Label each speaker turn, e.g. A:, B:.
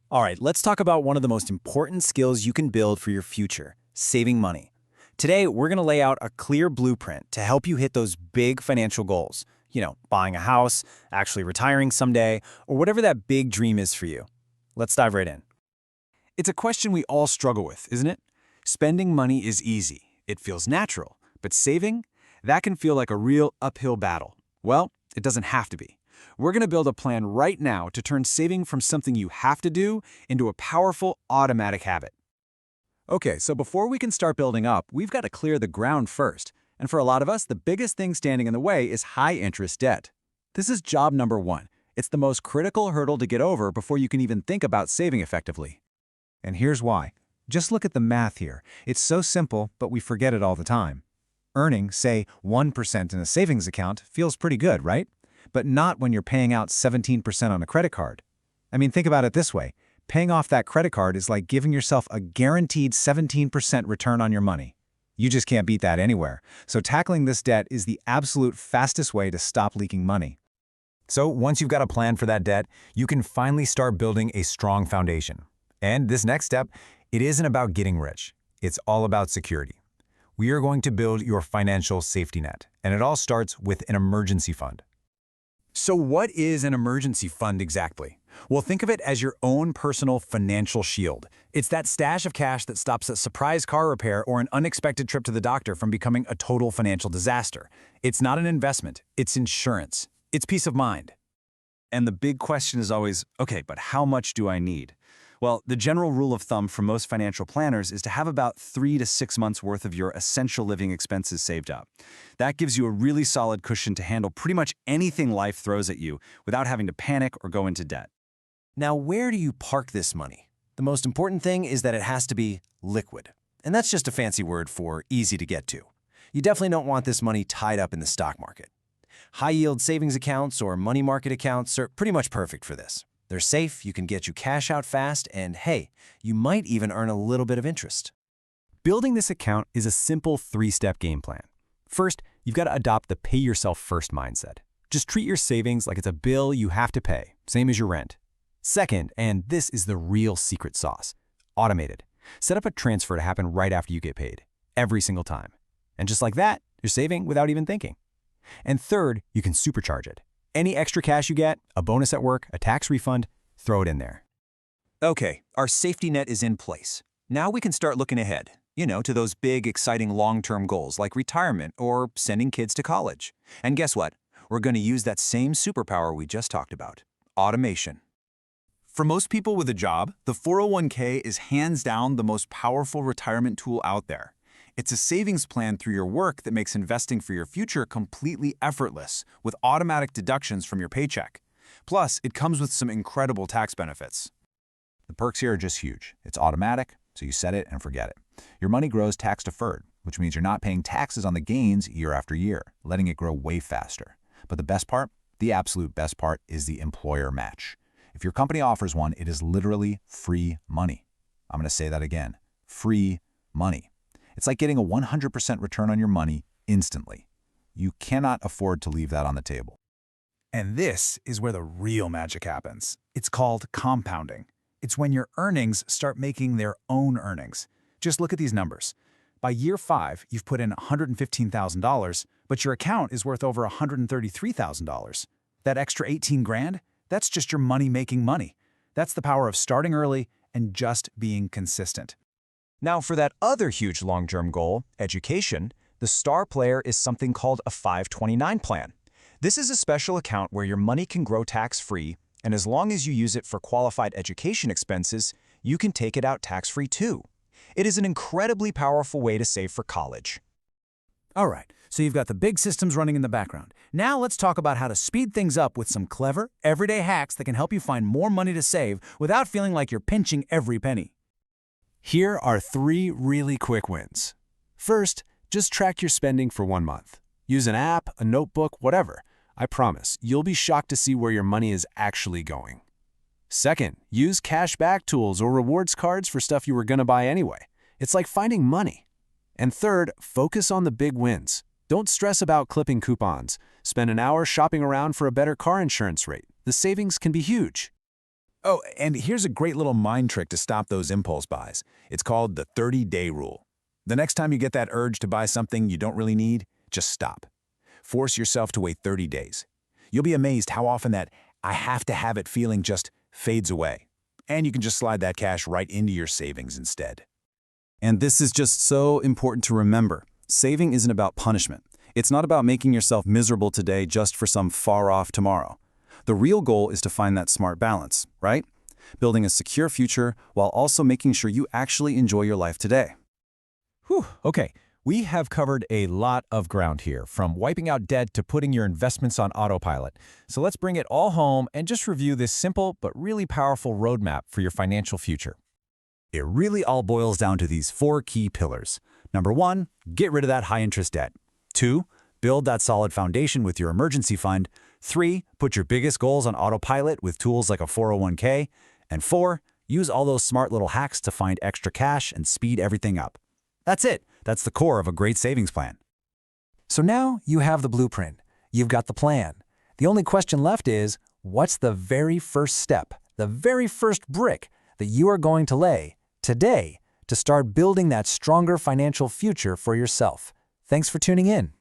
A: All right, let's talk about one of the most important skills you can build for your future, saving money. Today, we're going to lay out a clear blueprint to help you hit those big financial goals. Buying a house, actually retiring someday, or whatever that big dream is for you. Let's dive right in.
B: It's a question we all struggle with, isn't it? Spending money is easy. It feels natural. But saving? That can feel like a real uphill battle. Well, it doesn't have to be. We're going to build a plan right now to turn saving from something you have to do into a powerful automatic habit. Okay, so before we can start building up, we've got to clear the ground first. And for a lot of us, the biggest thing standing in the way is high-interest debt. This is job number one. It's the most critical hurdle to get over before you can even think about saving effectively. And here's why. Just look at the math here. It's so simple, but we forget it all the time. Earning, say, 1% in a savings account feels pretty good, right? But not when you're paying out 17% on a credit card. I mean, think about it this way. Paying off that credit card is like giving yourself a guaranteed 17% return on your money. You just can't beat that anywhere. So tackling this debt is the absolute fastest way to stop leaking money.
C: So once you've got a plan for that debt, you can finally start building a strong foundation. And this next step, it isn't about getting rich. It's all about security. We are going to build your financial safety net, and it all starts with an emergency fund.
B: So what is an emergency fund exactly? Well, think of it as your own personal financial shield. It's that stash of cash that stops a surprise car repair or an unexpected trip to the doctor from becoming a total financial disaster. It's not an investment, it's insurance. It's peace of mind. And the big question is always, okay, but how much do I need? Well, the general rule of thumb for most financial planners is to have about 3 to 6 months worth of your essential living expenses saved up. That gives you a really solid cushion to handle pretty much anything life throws at you without having to panic or go into debt.
A: Now, where do you park this money? The most important thing is that it has to be liquid. And that's just a fancy word for easy to get to. You definitely don't want this money tied up in the stock market. High-yield savings accounts or money market accounts are pretty much perfect for this. They're safe, you can get you cash out fast, and hey, you might even earn a little bit of interest.
C: Building this account is a simple 3-step game plan. First, you've got to adopt the pay-yourself-first mindset. Just treat your savings like it's a bill you have to pay, same as your rent. Second, and this is the real secret sauce, automate it. Set up a transfer to happen right after you get paid, every single time. And just like that, you're saving without even thinking. And third, you can supercharge it. Any extra cash you get, a bonus at work, a tax refund, throw it in there.
B: Okay, our safety net is in place. Now we can start looking ahead, to those big, exciting long-term goals like retirement or sending kids to college. And guess what? We're going to use that same superpower we just talked about, automation. For most people with a job, the 401k is hands down the most powerful retirement tool out there. It's a savings plan through your work that makes investing for your future completely effortless, with automatic deductions from your paycheck. Plus, it comes with some incredible tax benefits.
D: The perks here are just huge. It's automatic, so you set it and forget it. Your money grows tax-deferred, which means you're not paying taxes on the gains year after year, letting it grow way faster. But the best part, the absolute best part, is the employer match. If your company offers one, it is literally free money. I'm going to say that again. Free money. It's like getting a 100% return on your money instantly. You cannot afford to leave that on the table.
E: And this is where the real magic happens. It's called compounding. It's when your earnings start making their own earnings. Just look at these numbers. By year 5, you've put in $115,000, but your account is worth over $133,000. That extra 18 grand, that's just your money making money. That's the power of starting early and just being consistent.
C: Now for that other huge long-term goal, education, the star player is something called a 529 plan. This is a special account where your money can grow tax-free, and as long as you use it for qualified education expenses, you can take it out tax-free too. It is an incredibly powerful way to save for college.
E: All right, so you've got the big systems running in the background. Now let's talk about how to speed things up with some clever, everyday hacks that can help you find more money to save without feeling like you're pinching every penny.
B: Here are 3 really quick wins. First, just track your spending for 1 month. Use an app, a notebook, whatever. I promise, you'll be shocked to see where your money is actually going. Second, use cashback tools or rewards cards for stuff you were going to buy anyway. It's like finding money. And third, focus on the big wins. Don't stress about clipping coupons. Spend an hour shopping around for a better car insurance rate. The savings can be huge.
E: Oh, and here's a great little mind trick to stop those impulse buys. It's called the 30-day rule. The next time you get that urge to buy something you don't really need, just stop. Force yourself to wait 30 days. You'll be amazed how often that "I have to have it" feeling just fades away. And you can just slide that cash right into your savings instead.
C: And this is just so important to remember. Saving isn't about punishment. It's not about making yourself miserable today just for some far-off tomorrow. The real goal is to find that smart balance, right? Building a secure future while also making sure you actually enjoy your life today.
F: Whew, okay. We have covered a lot of ground here, from wiping out debt to putting your investments on autopilot. So let's bring it all home and just review this simple but really powerful roadmap for your financial future.
D: It really all boils down to these 4 key pillars. Number 1, get rid of that high-interest debt. 2, build that solid foundation with your emergency fund. 3, put your biggest goals on autopilot with tools like a 401k. And 4, use all those smart little hacks to find extra cash and speed everything up. That's it. That's the core of a great savings plan.
A: So now you have the blueprint. You've got the plan. The only question left is, what's the very first step, the very first brick that you are going to lay today to start building that stronger financial future for yourself? Thanks for tuning in.